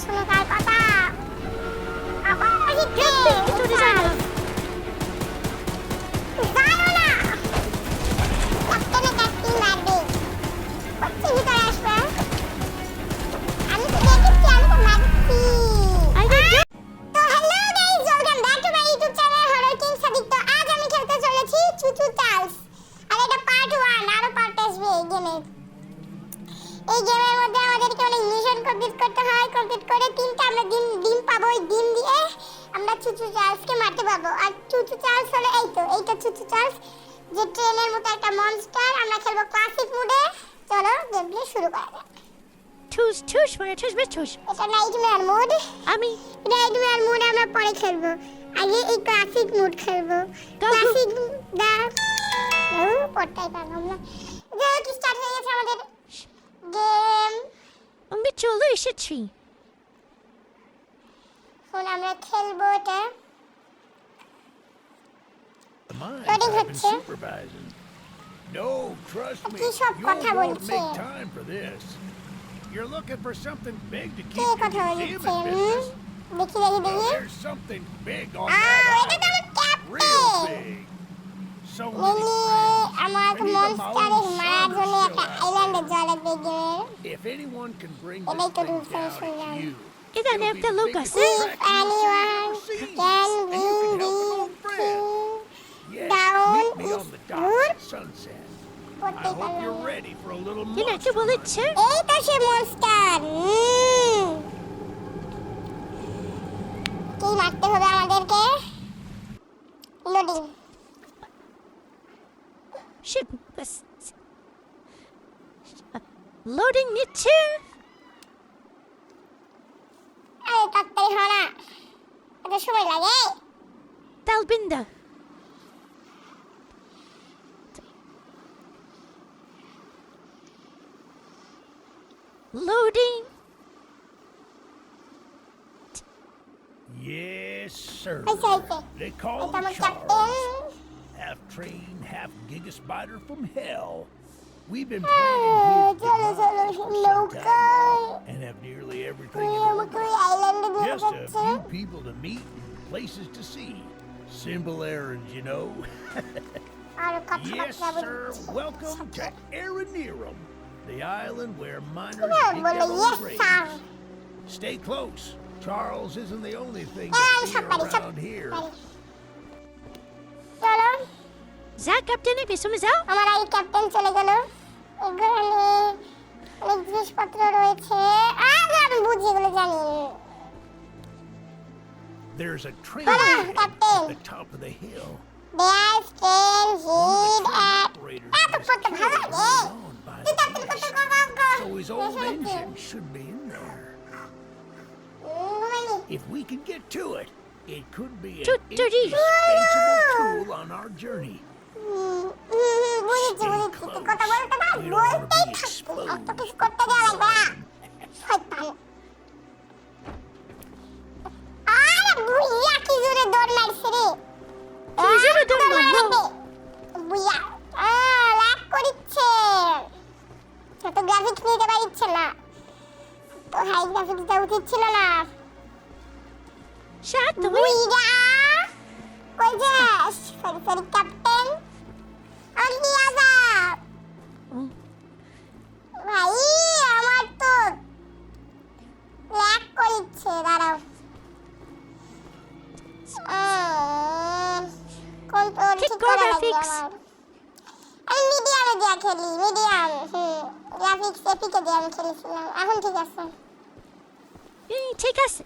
শুনে কার কথা আবার আসি ট্রেন কিছু যায় না। জানো না ক্যাপ্টেনে ক্যাপ্টেন মারবে কোথায় ভিতরে আসবে আমি তো দেখেছি আমি তো মারছি I did তো hello guys welcome back to my YouTube channel horror king Sadiq. তো আজ আমি খেলতে চলেছি চুচু চার্লস আর এটা পার্ট 1 আরো পার্ট আসবে এই গেমের। এই গেমের মধ্যে আমাদেরকে অনেক মিশন কমপ্লিট করতে হয়, কমপ্লিট করে তিনটা আমরা ডিম পাবো। ওই ডিম দিয়ে আমরা চুচু চার্লসকে মারতে পারবো। আর চুচু চার্লস হলো এইটা চুচু চার্লস যে ট্রেনের মতো একটা মনস্টার। আমরা খেলবো ক্লাসিক মোডে। চলো গেম প্লে শুরু করা যাক। ঠুস মানে ঠুস বেশ ঠুস। এটা নাইটমেয়ার মোড। আমি নাইটমেয়ার মোড আমরা পরে খেলবো, আগে এই ক্লাসিক মোড খেলবো। ক্লাসিক দা পড়তেই পারলাম না। যেহেতু স্টার্ট হয়ে গেছে আমাদের গেম, আমি চলে এসেছি। এখন আমরা খেলবো এটা। Mine Loading have been হচ্ছে। supervising. No, trust me, কি সব you'll কথা want to বলছে? make time for this. You're looking for something big to K keep কথা your বলছে? museum in business. দেখি Well, দেখি। there's something big on এটা that তো island. আমার Real captain. big. So many lily friends. আমার Many of my মনস্টারে own মারার sons জন্য are একটা still out আইল্যান্ডে there. যাওয়া লাগবে গেমের। If anyone can bring এটাই this তো thing রুলস down, শুনলাম। it's you. এটা It'll be একটা the লোক biggest আছে। If crack you'll anyone see. can And you bring can help an old this friend. Yes, down meet me is on the good. dock at sunset. I পড়তেই hope পারলাম you're না। ready for a little কি নাকি monster বলেছে? এই তো সে monster. কি মারতে হবে আমাদেরকে? লোডিং। Shit. Loading নিচ্ছে। আরে তাড়াতাড়ি হ না, এত সময় লাগে? Talbinda. Loading. Yes, sir. হয়েছে হয়েছে। They call এটা him আমার Charles. Captain. Half train, half giga spider from hell. We've been চলো planning চলো his demise for some নৌকায়। time now and have nearly everything তুই in the আমাকে ওই world. আইল্যান্ডে দিয়ে Just a যাচ্ছে। few people to meet and places to see. Simple errands, you know. R Yes, কথাবার্তা sir. বলছি। Welcome to Aranerum, the island where miners Yeah, dig বলো, their own yes, graves. sir. Stay close. Charles isn't the only thing আমি to সব fear পারি সব around here. পারি। চলো যা ক্যাপ্টেনে পেছনে যাও। আমার এই ক্যাপ্টেন চলে গেল। এখানে অনেক জিনিসপত্র রয়েছে। আমি বুঝি এগুলো জানি। There's a train Hello, station Captain. at the top of the hill. There's train One of the heat train at operators এত was পড়তে killed ভালো লাগে। early on by তুই the তাড়াতাড়ি police, করতে গো। so his old engine should be in there. ঘুমাইনি। If we can get to it, it could be an Toot-toot-ee. indispensable tool on our journey. বুঝেছি বুঝেছি। তুই কথা বলতে পার, বলতেই থাকবি। অত কিছু করতে দেওয়া লাগবে না। শয়তান। আরে বুইয়া কি জোরে দৌড় মারছে রে। কি জোরে দৌড় তোর মারা মারলো? লাগবে। বুইয়া লাগ করিচ্ছে। এত গ্রাফিক্স নিতে পারিচ্ছে না, তো হাই গ্রাফিক্স দেওয়া উচিত ছিল না। শাট তুমি। বুইয়া কই যাস? সরি সরি ক্যাপ্টেন, আর নিয়ে যা। ভাই আমার তো ল্যাগ করিচ্ছে, দাঁড়াও। কন্ট্রোল ঠিক ঠিক করো করা লাগবে graphics। আমার। আমি মিডিয়ামে দিয়া খেলি, মিডিয়াম। গ্রাফিক্স এপিকে দিয়ে আমি খেলেছিলাম, এখন ঠিক আছে। ঠিক আছে।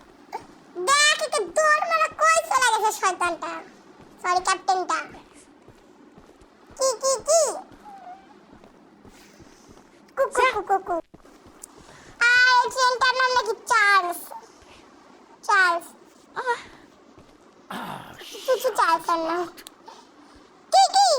দেখ একে দৌড় মারা কই চলে গেছে শয়তানটা, সরি ক্যাপ্টেনটা। কি কি কি কুকু কুকু কুকু। এই ট্রেনটার নাম নাকি চার্লস। চার্লস কিছু চার্লসের নাম। কি কি?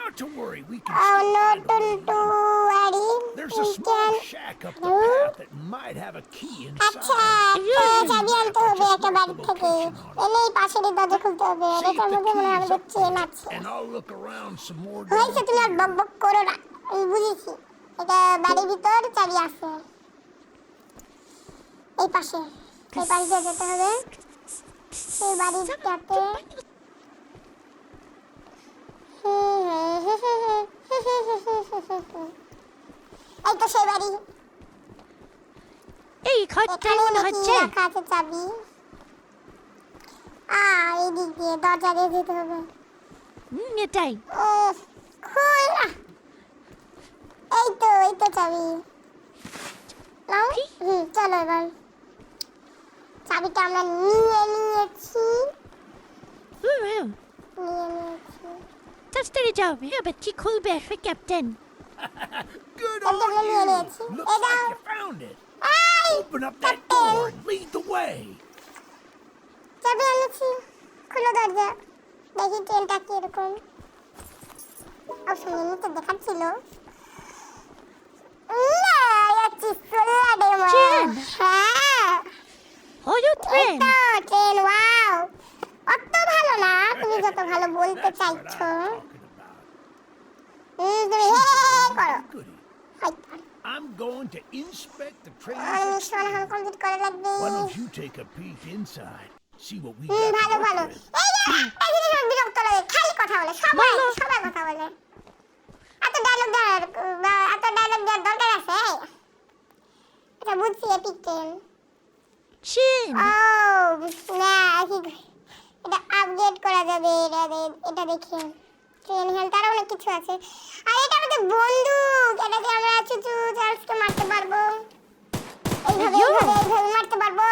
Not to worry, we can Oh still no, find a way don't do in. worry. There's We a small can- shack up the path that might have a key আচ্ছা, inside. চাবি আনতে হবে একটা বাড়ি থেকে। এনেই পাশের দরজা খুলতে হবে। See if এটার the মধ্যে মনে হয় key's আমাদের up চেন there, আছে। and I'll look around some more. হয়েছে, তুমি আর বক বক করো না, আমি বুঝেছি। এটা বাড়ির ভিতর চাবি আছে। এই পাশে দিয়ে যেতে হবে এই বাড়িটাতে। এই তো সেই বাড়ি, এই ঘরটাই এখানে মনে নাকি হচ্ছে। রাখা আছে চাবি। এই দিক দিয়ে দরজা দিয়ে যেতে হবে। এটাই। খোল না। এই তো চাবি নাও। চলো এবার চাবিটা আমরা নিয়েছি। তাড়াতাড়ি যাও, এবার কি খুলবে captain? Good Come on on, you. Lily. Looks Hey, like now. you found it. এই Open up that door and lead the way. চাবি এনেছি, খুলো দরজা। দেখি ট্রেনটা কিরকম। সামনে তো দেখাচ্ছিল। ট্রেন? হ্যাঁ, হলুদ ট্রেন। Train, wow. অত ভালো না, তুমি যত ভালো বলতে That's what চাইছো। I'm talking about. তুমি করো। Goody. হাই, I'm going to inspect the train's mission exterior. Complete করা লাগবে। Why don't you take a peek inside? See what we ভালো got to ভালো। work with. এই যে এই জিনিস আমার বিরক্ত লাগে, খালি কথা বলে, সবাই বলো। কথা বলে। এত ডায়লগ দেওয়ার দরকার আছে? এটা বুঝছি, এপিক ট্রেন। ট্রেন। না, এটা আপডেট করা যাবে, এটা দেখে ট্রেন হেলথ আরো অনেক কিছু আছে। আর এটা আমাদের বন্দুক, এটাকে আমরা চুচু চার্লসকে মারতে পারবো। এইভাবে মারতে পারবো।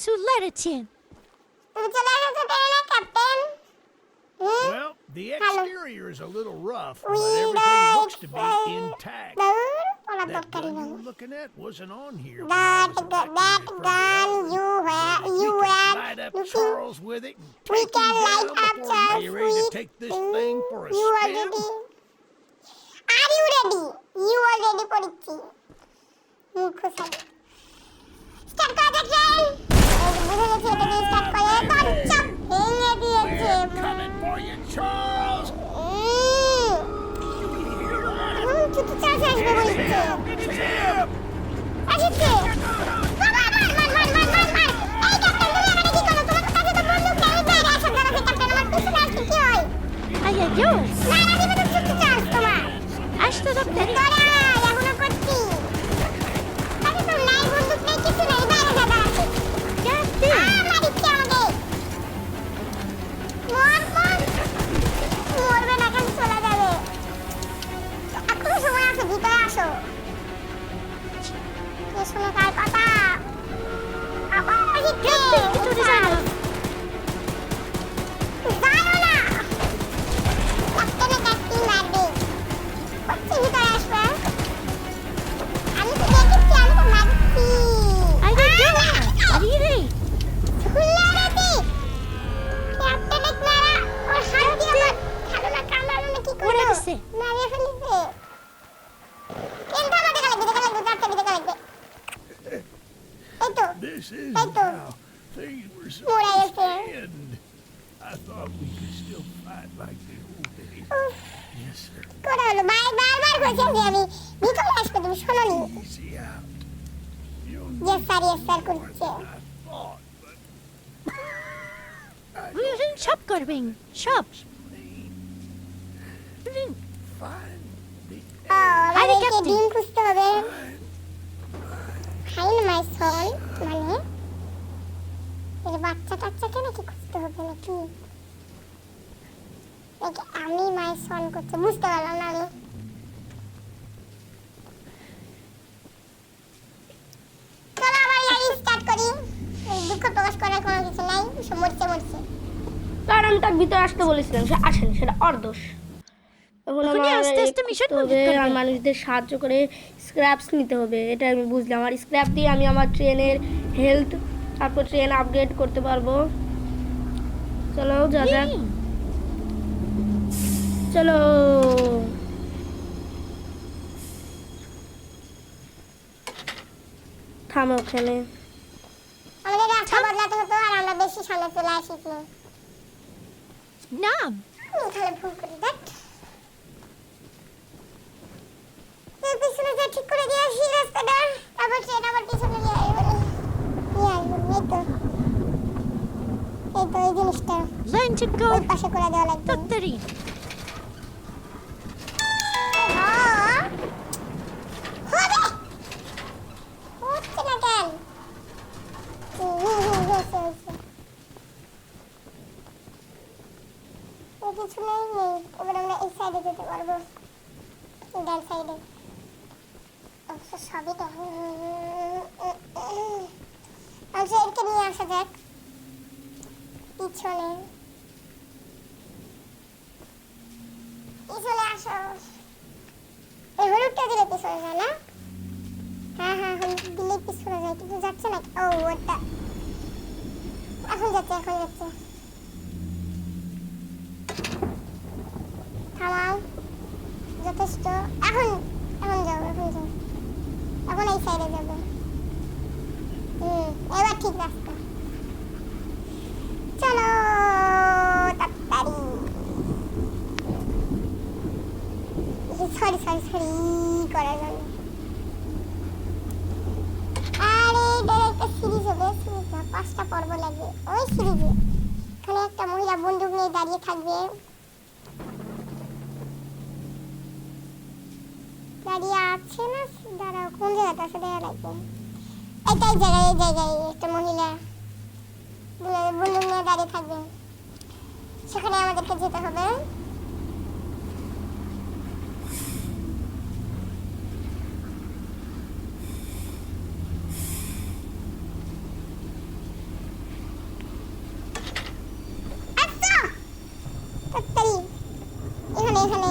সুলারে ট্রেন। তুমি চলে এসেছো ট্রেনে, captain. Well, the Hello. exterior is a little rough, but We everything looks to be like, intact. Owner That দরকারি gun নেই। you're looking at wasn't on here. when I That was evacuated gun from the elevator. you We had can light up looking. Charles with it and We take can him light down up before Charles you're ready to with- take this thing for a You are spin. ready? Are you ready? You are ready পড়ছি। খুশালি। Start করা যাক train. বুঝে গেছি এটা দিয়ে start করে দরজা ভেঙে দিয়েছে। We're coming for you, Charles. চুচু চার্জ আসবে বলছে। Tip! আসছে। বাবা, মার। এই ক্যাপ্টেন, তুমি এখানে কি করো? তোমার কাছে তো বন্দুক নেই। বাইরে আসো, দাঁড়াও, ক্যাপ্টেন, আমার পিছনে আসলে কি হয়? Ay, adiós. না, দিবে তো চুচু চার্জ তোমার। Hasta la ভিতরে আয়, এখনো করছি। আরে তোর নাই বন্দুক নেই, কিছু নেই, বাইরে যা, দাঁড়াচ্ছি। Captain. মারিচ্ছে আমাকে। মরবে না, কেন চলে যাবে? এখনো সময় আছে, ভিতরে আসো। কে শুনে কার কথা? আবার আসছে। ভিতরে যাও না। যাও না। ক্যাপ্টেনে ক্যাপ্টেন মারবে। করছি, ভিতরে আসবে। আমি তো দেখেছি, আমি তো মারছি। Ay, adiós. Arrire. হুল্লারেতে। ক্যাপ্টেনে ক্লারা ওর হাত দিয়ে আমার খালোনা কামড়ালো না কি করলো? ওরে দিছে। মারিয়ে ফেলেছে। কেনটা দেখা লাগবে, চারটে দেখা লাগবে। এই তো, This is Hey, Tom. how things were Mura supposed to ese. end. I thought we could still fight like the old days. উফ, Yes, sir. করে হলো, বারবার বলছি যে আমি ভিতরে আসবো, তুমি শোনোনি। Easy out. You'll Yes, sir, need more করছে। than I thought, but সব করবেন, সব। find the আমাদেরকে Captain. ডিম খুঁজতে হবে। ফাইন মাই সন, মানে এর বাচ্চাটাকে নাকি খুঁজতে হবে নাকি? নাকি আমি মাই সন করতে বুঝতে পারলাম না আমি। চলো আবার লাইভ স্টার্ট করি। এই দুঃখ প্রকাশ করার কোনো কিছু নাই, সব মরছে। কারণ আমি তার ভিতরে আসতে বলেছিলাম, সে আসেনি, সেটা ওর দোষ। এখন এখনই আমার আস্তে আস্তে mission complete করবে। আর মানুষদের সাহায্য করে স্ক্র্যাপস নিতে হবে, এটা আমি বুঝলাম। আর স্ক্র্যাপ দিয়ে আমি আমার ট্রেনের হেলথ, তারপর ট্রেন আপগ্রেড করতে পারবো। চলো যা যাক, চলো। থামো ওখানে। আমাদের রাস্তা বদলাতে হতো আর আমরা বেশি সামনে চলে আসিছি। নাম। আমি তাহলে ভুল করি, দেখ। পিছনে যা ঠিক করে দিয়ে আসি রাস্তাটা, তারপর ট্রেন আবার পিছনে নিয়ে আসবে। এই তো এই জিনিসটা Learn to ওই go. পাশে করে দেওয়া লাগবে। Tattari. হ্যাঁ। হবে। হচ্ছে না কেন? হয়েছে। এই কিছু নেই। এবার আমরা এই সাইডে যেতে পারবো। ডান সাইডে। অবশ্য সবই তো। আচ্ছা এরকে নিয়ে আসা যাক। পিছনে আসো। এই হলুদটা দিলে পিছনে যায় না? হ্যাঁ হলুদ দিলে পিছনে যায়, কিন্তু যাচ্ছে না। ও ওটা এখন যাচ্ছে। থামাও, যথেষ্ট। এখন যাও। এখন এই সাইডে যাবে। এবার ঠিক রাস্তা। চলো তাড়াতাড়ি। সরি করার জন্য। আরে এটা একটা সিরিজ হবে। সিরিজ না, 5টা পর্ব লাগবে ওই সিরিজে। এখানে একটা মহিলা বন্দুক নিয়ে দাঁড়িয়ে থাকবে। দাঁড়িয়ে আছে না? দাঁড়াও, কোন জায়গাটা আছে দেখা লাগবে। এই জায়গায় একটা মহিলা বন্দুক নিয়ে দাঁড়িয়ে থাকবে। সেখানে আমাদেরকে যেতে হবে।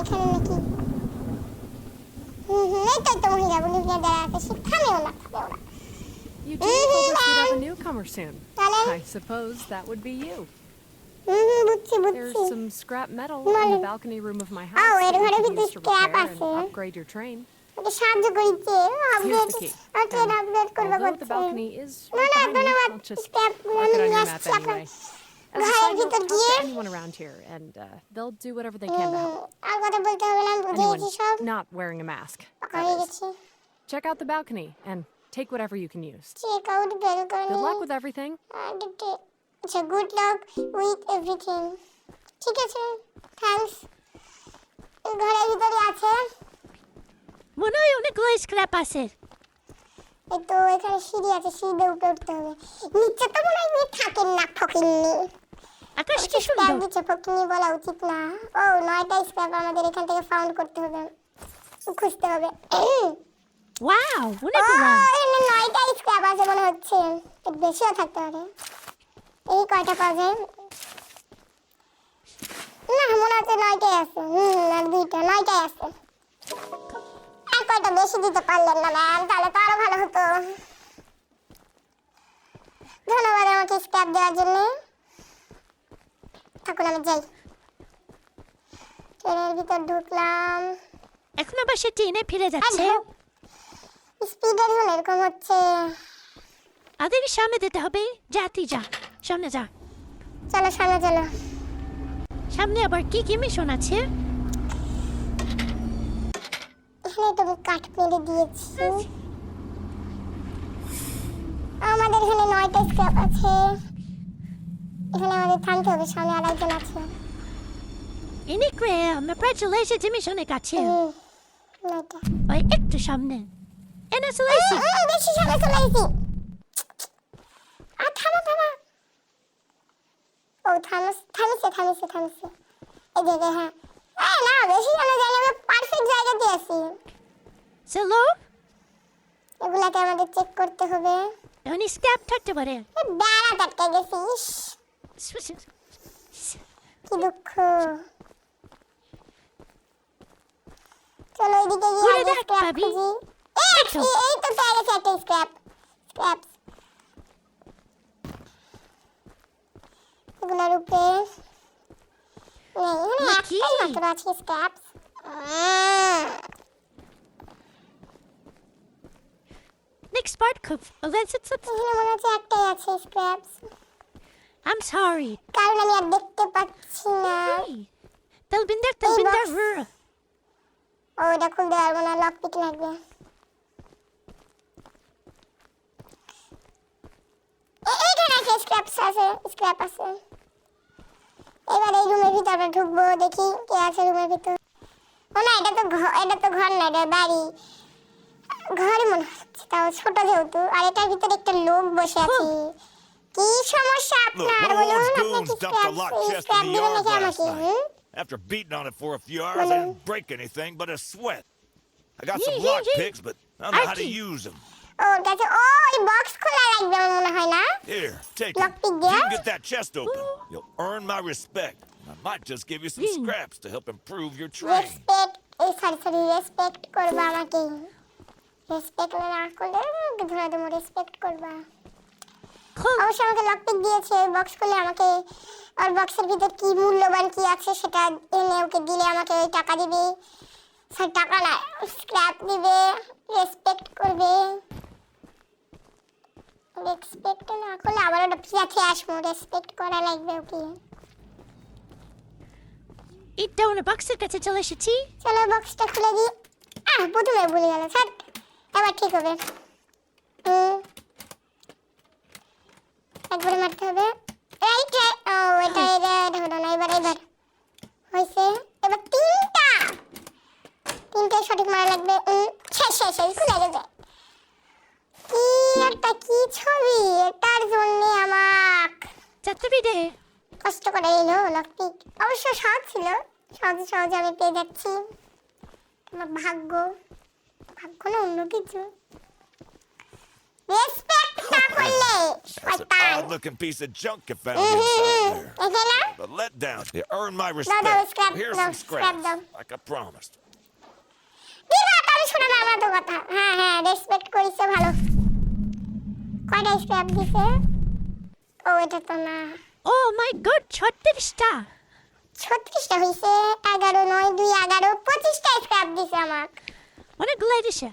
এখানে নাকি? এই তো মহিলা বন্দুক নিয়ে দাঁড়িয়ে আছে। সে থামেও না। You two told us we'd have a newcomer soon. তাহলে I suppose that would be you. বুঝছি। There's some scrap metal in the balcony room of my house Oh, that এর you ঘরে could ভিতরে use to scrap repair and আছে। upgrade your train. ওকে সাহায্য করিছে। Update key. Update করবে Although the করছে। balcony is না right behind me, ধন্যবাদ। I'll just স্ক্র্যাপ mark আমি it on নিয়ে your map আসছি আপনার anyway. As a ঘরের side note, ভিতর talk গিয়ে। to anyone around here, and they'll do whatever they can to help. আর কথা বলতে হবে না, বুঝে Anyone গেছি সব। not wearing a mask. পাকা that হয়ে is. গেছে। Check out the balcony and take whatever you can use. Check out balcony. Good luck with everything. আচ্ছা, গুড লাক উইথ এভরিথিং। ঠিক আছে, থ্যাঙ্কস। ঘরের ভিতরে আছে। মনে হয় অনেকগুলো স্ক্র্যাপ আছে। এই তো এখানে সিঁড়ি আছে, সিঁড়ি উপরে উঠতে হবে। নিচে তো মনে হয় থাকেন না ফকিন্নি। আকাশ কি সুন্দর। নিচে ফকিন্নি বলা উচিত না। ও 9টা স্ক্র্যাপ আমাদের এখান থেকে ফাউন্ড করতে হবে, খুঁজতে হবে। ওয়াও, ও অনেকগুলো। এখানে 9টা স্ক্র্যাপ আছে মনে হচ্ছে। এর বেশিও থাকতে পারে। এই কয়টা পাওয়া যায়? না মনে হচ্ছে 9টাই আছে। আর 2টা, 9টাই আছে। আর কয়টা বেশি দিতে পারলেন না ম্যাম, তাহলে তো আরো ভালো হতো। ধন্যবাদ আমাকে স্ক্র্যাপ দেওয়ার জন্য। থাকুন, আমি যাই। ট্রেনের ভিতর ঢুকলাম। এখন আবার সে ট্রেনে ফিরে যাচ্ছে। স্পিডের জন্য এরকম হচ্ছে। আমাদের সামনে যেতে হবে। যা তুই যা, সামনে যা। চলো সামনে চলো। সামনে আবার কি মিশন আছে? এখানে তুমি কাঠ মেরে দিয়েছি। আমাদের এখানে 9টা স্ক্র্যাপ আছে। এখানে আমাদের থামতে হবে, সামনে আরেকজন আছে। ইনি কে? আমরা প্রায় চলে এসেছি মিশনের কাছে। 9টা। ওই একটু সামনে। এনে চলে এসেছি। বেশি সামনে চলে এসেছি। থামা। ও থামিছে। এই জায়গায়, হ্যাঁ। না বেশি সামনে যাইলে আমরা পারফেক্ট জায়গাতে আছি। চলো। এগুলাকে আমাদের চেক করতে হবে। এখন স্ক্র্যাপ থাকতে পারে। বেড়া আটকে গেছিস, কি দুঃখ। চলো এদিকে গিয়ে ঘুরে আগে দেখ, স্ক্র্যাপ পাবি। খুঁজি। এই তো। এই তো পেয়ে গেছি একটা স্ক্র্যাপ। এগুলোর উপরে নেই, এখানে কি? একটাই মাত্র আছে স্ক্র্যাপ। Next part খুব এখানে মনে হচ্ছে একটাই আছে স্ক্র্যাপ, I'm sorry. কারণ আমি আর দেখতে পাচ্ছি না। Talbinder. ও এটা খুলতে পারবো না, লক পিক লাগবে। এইটা আছে, স্ক্র্যাপ আছে। এবার এই রুমের ভিতরে ঢুকবো, দেখি কে আছে রুমের ভিতর। ও না, এটা তো ঘর না, এটা বাড়ি। ঘরই মনে হচ্ছে, তাও ছোট যেহেতু। আর এটার ভিতরে একটা লোক বসে আছে। কি সমস্যা Look, আপনার one of বলুন? those আপনি কি goons dumped a lock chest scrap in the দিবেন yard নাকি last আমাকে? হুম? night. After beating on it for a few hours, I didn't break anything but a sweat. I got some Yeah, lock yeah. picks, but I don't know how to Archie. use them. ওর কাছে ওই box খোলা লাগবে আমার মনে হয় না? Here, take it. Lockpick If you there? can get that chest open, you'll earn my respect. I might just give you some Yeah. scraps to help improve your train. Respect করবা আমাকে। Respect না করলে ধরে দেবো, respect করবা। Cool. অবশ্য আমাকে লকপিক দিয়েছে, বক্স করলে আমাকে আর বক্সের ভিতর কি মূল্যবান কি আছে সেটা এনে ওকে দিলে আমাকে ওই টাকা দিবে। স্যার টাকা না, স্ক্র্যাপ দিবে, রেসপেক্ট করবে। রেসপেক্ট না করলে আবার ওটা পিছাতে আসবো, রেসপেক্ট করা লাগবে ওকে। এটা ওনা বক্সের কাছে চলে এসেছি। চলো বক্সটা খুলে দিই। প্রথমে ভুলে গেল স্যার, এবার ঠিক হবে। একবারে মারতে হবে। রাইট, ও এটা হলো না। এবার হয়েছে। এবার তিনটা সঠিক মারা লাগবে। শেষ খুলে দেবে। কি ছবি, এটার জন্য আমার চাতুরি দে। কষ্ট করে এলো লকপিক। অবশ্য সহজ ছিল, সহজে আমি পেয়ে যাচ্ছি। আমার ভাগ্য না অন্য কিছু। রেসপেক্ট না করলে That's an odd-looking piece of junk you found inside there. দেখে না? But let down. You earned my no, respect. scrap, Here's no, some scrap scraps, them. like I promised. দিবা, আমি শোনা না আমার তো কথা। হ্যাঁ, রেসপেক্ট করিছে ভালো। কয়টা স্ক্র্যাপ দিছে? ও এটা তো না। ও মাই গড, 36টা। 36টা হইছে। 11 9 2 11 25টা স্ক্র্যাপ দিছে আমার। অনেকগুলো দিছে।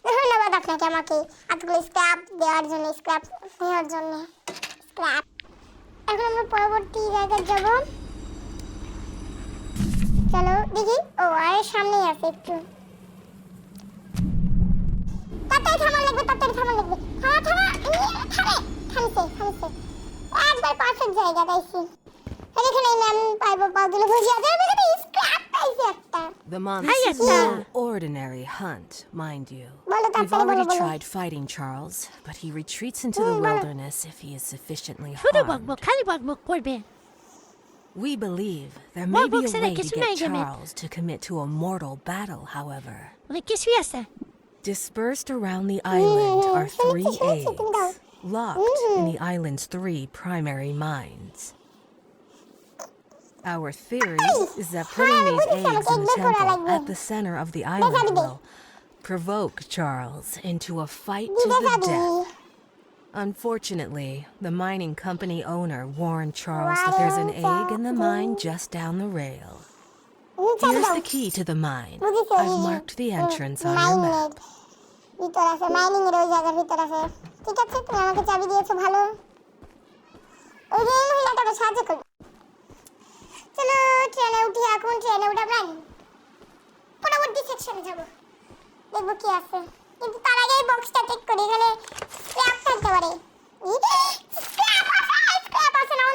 ধন্যবাদ আপনাকে আমাকে এতগুলো স্ক্র্যাপ দেওয়ার জন্য, স্ক্র্যাপ নেওয়ার জন্য। স্ক্র্যাপ। এখন আমরা পরবর্তী জায়গায় যাব। চলো দেখি। ও আর সামনেই আছে একটু। তাড়াতাড়ি থামা লাগবে। থামছে। একবার পারফেক্ট জায়গা পাইছি। এখানে ম্যাম পাইবো পাগুলো বুঝিয়ে দেবে। স্ক্র্যাপ পাইছি একটা। The Hiya, monster's sir. no ordinary hunt, mind you. Bolo, We've tatsara, already bolo. tried fighting Charles, but he retreats into the bolo. wilderness if he is sufficiently শুধু harmed. বকবক, খালি বকবক করবে। We believe there Well, may be books a and I way guess to you get may give me- Charles to commit to a mortal battle, however. অনেক কিছুই আছে। Dispersed around the island are 3 শুনেছি, eggs, তুমি দাও। locked in the island's 3 primary mines. Our theory is that putting these eggs in a temple at the center of the island will provoke Charles into a fight to the death. Unfortunately, the mining company owner warned Charles that there's an egg in the mine just down the rail. Here's the key to the mine. I've marked the entrance on your map. ভিতর আছে, mining এর ওই জায়গার ভিতর আছে। ঠিক আছে, তুমি আমাকে চাবি দিয়েছো ভালো। ওই যে মহিলাটাকে সাহায্য করবে। চলো ট্রেনে উঠি, এখন ট্রেনে উঠে আমরা পরবর্তী সেকশনে যাব। দেখবো কি আছে, কিন্তু তার আগে এই বক্সটা চেক করি। এখানে স্ক্র্যাপ থাকতে পারে। স্ক্র্যাপ আছে, নাও।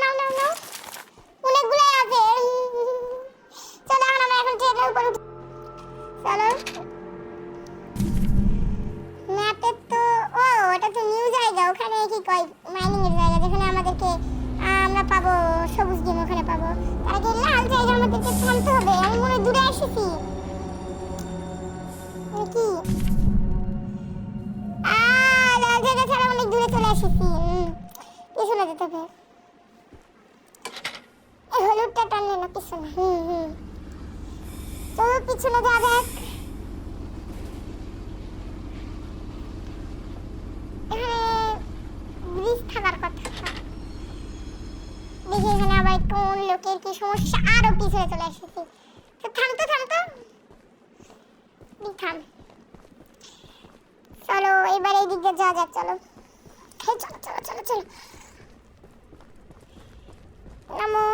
অনেকগুলো আছে। চলো এখন ট্রেনের উপর উঠি। চলো। ম্যাপে তো এটা তো নিউ জায়গা। ওখানে কি কয় মাইনিং এর জায়গা, যেখানে আমাদেরকে আমরা পাবো সবুজ ডিম, ওখানে পাবো। তার আগে লাল জায়গা আমাদেরকে থামতে হবে। আমি মনে হয় দূরে এসেছি কি। লাল জায়গা ছাড়া অনেক দূরে চলে এসেছি। পিছনে যেতে হবে। এই হলুদটা টানলে না পিছনে। তো পিছনে যাবে। এখানে ব্রিজ থাকার কথা। দেখি এখানে আবার কোন লোকের কি সমস্যা। আরো পিছনে চলে এসেছি। থামতো থাম। চলো এবার এই দিকে যাওয়া যাক। চলো নামো।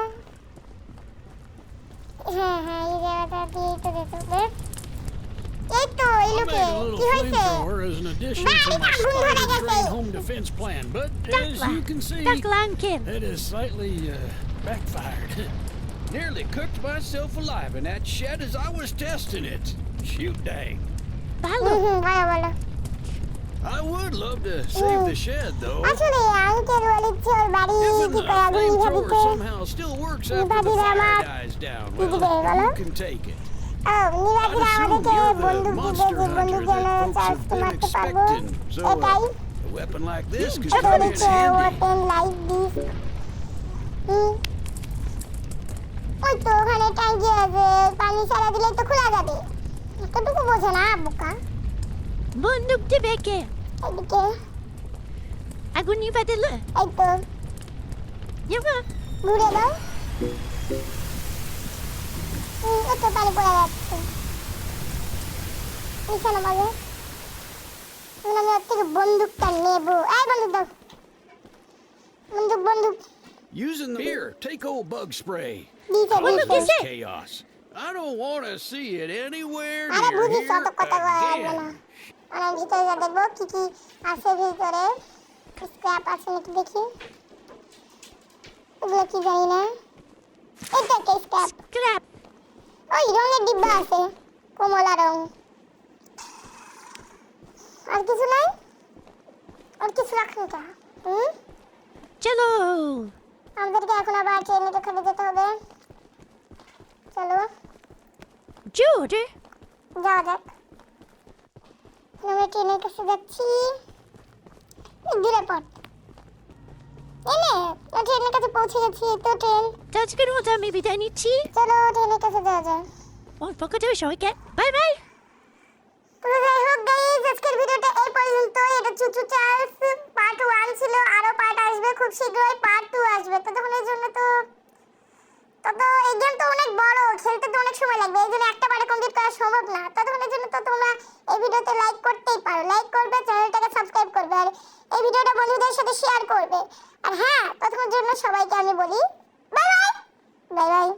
হ্যাঁ এই জায়গাটা দিয়ে তো যেতে হবে। এই তো এই I লোকে made a little কি হয়েছে flamethrower as an addition Bye, to my Babu, spider Babu. train home defense plan, but as you can see, Taklankin. it has slightly backfired. Nearly cooked myself alive in that shed as I was testing it. Shoot dang. Balo. বলো বলো I would love to save the shed though. আসলে uncle বলেছে ওর বাড়ি If কি the করে আগুন Nibha flamethrower দিতে somehow still works after the Babu, fire Mama. dies down, Baby, well, Babu. you can take it. O Nibha I'd দিলে assume আমাদেরকে you're the বন্দুক দিবে monster যে বন্দুক hunter যেন that folks charge have been মারতে পারবো expecting. So এটাই a weapon like this could ও come in বলেছে handy. ওপেন লাইট দিস ওই তো ওখানে ট্যাঙ্কি আছে পানি ছাড়া দিলে তো খোলা যাবে এতটুকু বোঝে না বোকা Bunduk dibeke. এদিকে Agun nivadile. এই তো Yama. ঘুরে দাও এই তো পানি পড়ে যাচ্ছে নিশানা মাঝে এখন আমি ওর থেকে বন্দুকটা নেবো এই বন্দুক দাও বন্দুক বন্দুক Using the here, take old bug spray. দিতে Bunduk দিতে কিসে? Chaos. I don't want to see it anywhere আরে near বুঝিস here অত কথা বলা লাগবে না again. আমরা ভিতরে যা দেখবো কি কি আছে ভিতরে স্ক্র্যাপ আছে নাকি দেখি ওগুলো কি জানি না এটা একটা স্ক্র্যাপ Scrap. ওই রঙের ডিব্বা আছে কমলা রং আর কিছু নাই আর কিছু রাখনি কা Chalo. আমাদেরকে এখন আবার ট্রেনের ওখানে যেতে হবে চলো Jude. যাওয়া যাক আমরা ট্রেনের কাছে যাচ্ছি দূরে পথ ট্রেনের কাছে পৌঁছে গেছি এই তো train Tajkan wata mi biday nichi. চলো ট্রেনের কাছে যাওয়া যায় On fakato shoyke. Bye bye. তো যাই হোক গাইস আজকের ভিডিওটা এই পর্যন্ত এটা চুচু চার্লস পার্ট 1 ছিল আরো পার্ট আসবে খুব শীঘ্রই পার্ট 2 আসবে ততক্ষণের জন্য তো এই গেম তো অনেক বড় খেলতে তো অনেক সময় লাগবে এই জন্য একটা পার্টে কমপ্লিট করা সম্ভব না ততক্ষণের জন্য তো তোমরা এই ভিডিওতে লাইক করতেই পারো লাইক করবে চ্যানেলটাকে সাবস্ক্রাইব করবে আর এই ভিডিওটা বন্ধুদের সাথে শেয়ার করবে আর হ্যাঁ ততক্ষণের জন্য সবাইকে আমি বলি বাই বাই বাই বাই